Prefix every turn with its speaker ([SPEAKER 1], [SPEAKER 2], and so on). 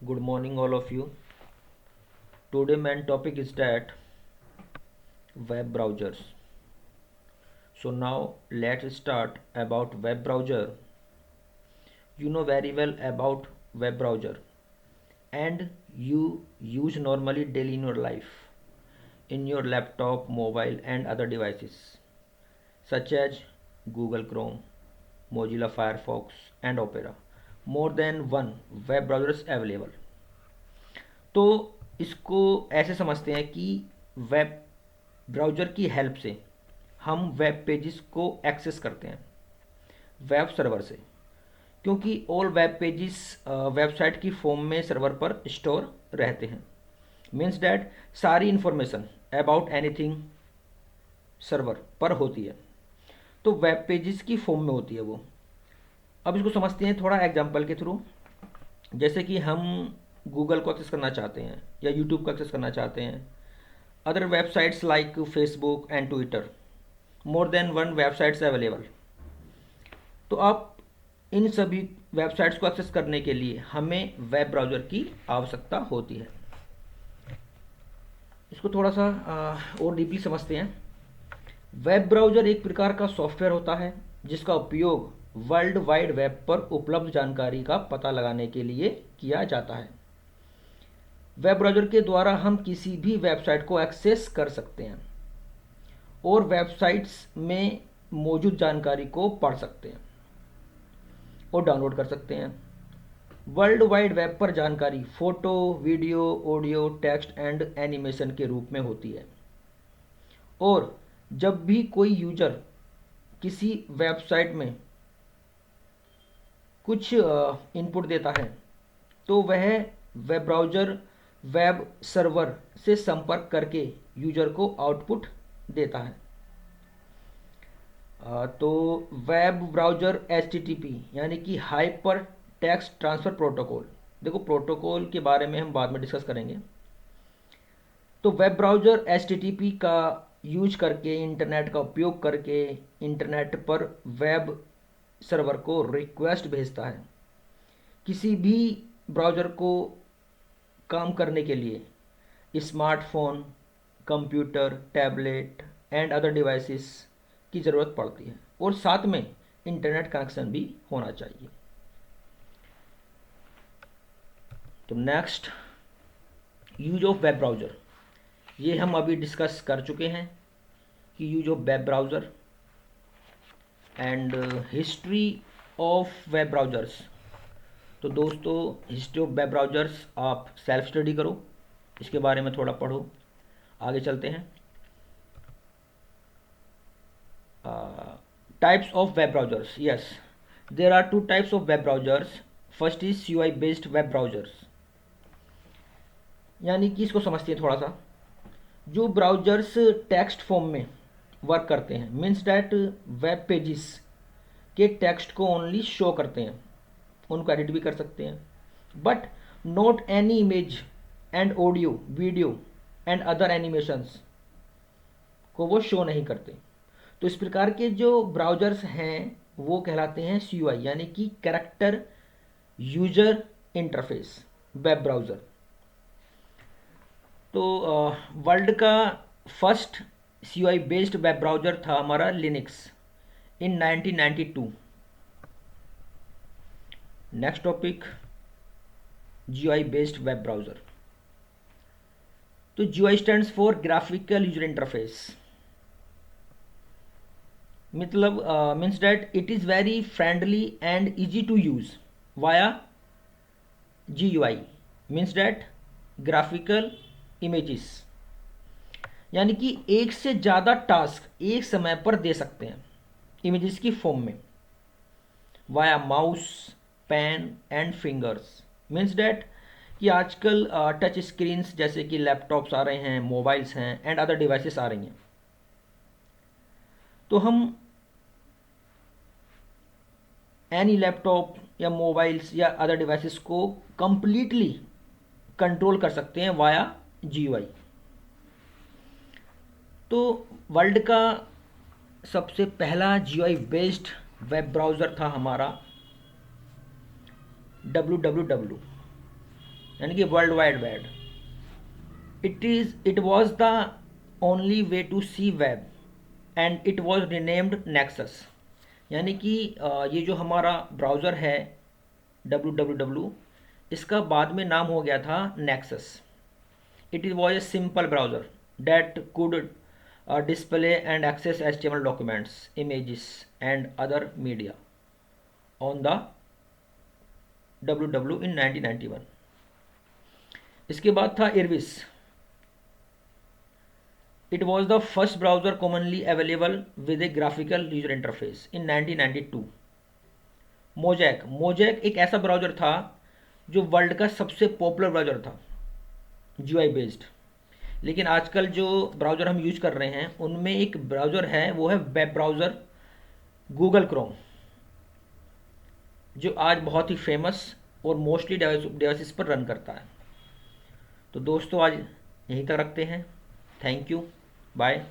[SPEAKER 1] Good morning, all of you. Today, main topic is that web browsers. So now let's start about web browser. You know very well about web browser, and you use normally daily in your life, in your laptop, mobile, and other devices, such as Google Chrome, Mozilla Firefox, and Opera. More than one web browsers available. तो इसको ऐसे समझते हैं कि web browser की help से हम web pages को एक्सेस करते हैं वेब सर्वर से, क्योंकि ऑल वेब पेजेस वेबसाइट की फॉर्म में सर्वर पर स्टोर रहते हैं। मीन्स डैट सारी इंफॉर्मेशन अबाउट एनीथिंग सर्वर पर होती है, तो वेब पेजेस की फॉर्म में होती है वो। अब इसको समझते हैं थोड़ा एग्जांपल के थ्रू। जैसे कि हम गूगल को एक्सेस करना चाहते हैं या यूट्यूब को एक्सेस करना चाहते हैं, other websites like Facebook and Twitter, more than one websites available. तो आप इन सभी वेबसाइट्स को एक्सेस करने के लिए हमें वेब ब्राउज़र की आवश्यकता होती है। इसको थोड़ा सा और डीपली समझते हैं। वेब ब्राउज़र एक प्रकार का सॉफ्टवेयर होता है जिसका उपयोग वर्ल्ड वाइड वेब पर उपलब्ध जानकारी का पता लगाने के लिए किया जाता है। वेब ब्राउज़र के द्वारा हम किसी भी वेबसाइट को एक्सेस कर सकते हैं और वेबसाइट्स में मौजूद जानकारी को पढ़ सकते हैं और डाउनलोड कर सकते हैं। वर्ल्ड वाइड वेब पर जानकारी photo, video, audio, text and animation के रूप में होती है, और जब भी कोई यूजर किसी वेबसाइट में कुछ इनपुट देता है तो वह वेब ब्राउज़र वेब सर्वर से संपर्क करके यूजर को आउटपुट देता है। तो वेब ब्राउज़र HTTP यानी कि हाइपर टेक्स्ट ट्रांसफ़र प्रोटोकॉल, देखो प्रोटोकॉल के बारे में हम बाद में डिस्कस करेंगे। तो वेब ब्राउज़र HTTP का यूज करके, इंटरनेट का उपयोग करके, इंटरनेट पर वेब सर्वर को रिक्वेस्ट भेजता है। किसी भी ब्राउज़र को काम करने के लिए smartphone, computer, tablet and other devices की ज़रूरत पड़ती है, और साथ में इंटरनेट कनेक्शन भी होना चाहिए। तो next, use of web browser, ये हम अभी डिस्कस कर चुके हैं कि use of web browser and history of web browsers. तो दोस्तों, हिस्ट्री ऑफ वेब ब्राउज़र्स आप सेल्फ स्टडी करो, इसके बारे में थोड़ा पढ़ो। आगे चलते हैं। Types of web browsers, yes, there are two types of web browsers. First is CUI based web browsers, यानी कि इसको समझते हैं थोड़ा सा। जो ब्राउज़र्स टेक्स्ट फॉर्म में वर्क करते हैं, मीन्स डैट वेब पेजेस के टेक्स्ट को ओनली शो करते हैं, उनको एडिट भी कर सकते हैं, but not any image and audio, video and other animations को वो शो नहीं करते। तो इस प्रकार के जो ब्राउज़र्स हैं वो कहलाते हैं CUI, यानी कि character user interface web browser. तो वर्ल्ड का first CUI based web browser था हमारा Linux in 1992। Next topic, GUI based web browser. तो GUI stands for graphical user interface, मतलब means that it is very friendly and easy to use via GUI, means that graphical images, यानी कि एक से ज़्यादा task एक समय पर दे सकते हैं इमेजेस की फॉर्म में via mouse, pen and fingers. Means that कि आजकल टच स्क्रीन्स जैसे कि लैपटॉप्स आ रहे हैं, मोबाइल्स हैं एंड अदर डिवाइसेस आ रही हैं, तो हम एनी लैपटॉप या मोबाइल्स या अदर डिवाइसेस को कंप्लीटली कंट्रोल कर सकते हैं वाया GUI। तो वर्ल्ड का सबसे पहला GUI बेस्ड वेब ब्राउज़र था हमारा www। यानी कि world wide web. It was the only way to see web and it was renamed Nexus. यानी कि ये जो हमारा ब्राउज़र है www, इसका बाद में नाम हो गया था nexus. It was a simple browser that could display and access HTML documents, images and other media on the www in 1991। इसके बाद था Erwise. It was the first browser commonly available with a graphical user interface in 1992। Mosaic एक ऐसा browser था जो world का सबसे popular browser था, GUI बेस्ड। लेकिन आजकल जो ब्राउज़र हम यूज कर रहे हैं उनमें एक ब्राउज़र है, वो है वेब ब्राउज़र गूगल क्रोम, जो आज बहुत ही फेमस और मोस्टली डिवाइसेस पर रन करता है। तो दोस्तों आज यहीं तक रखते हैं। Thank you, bye.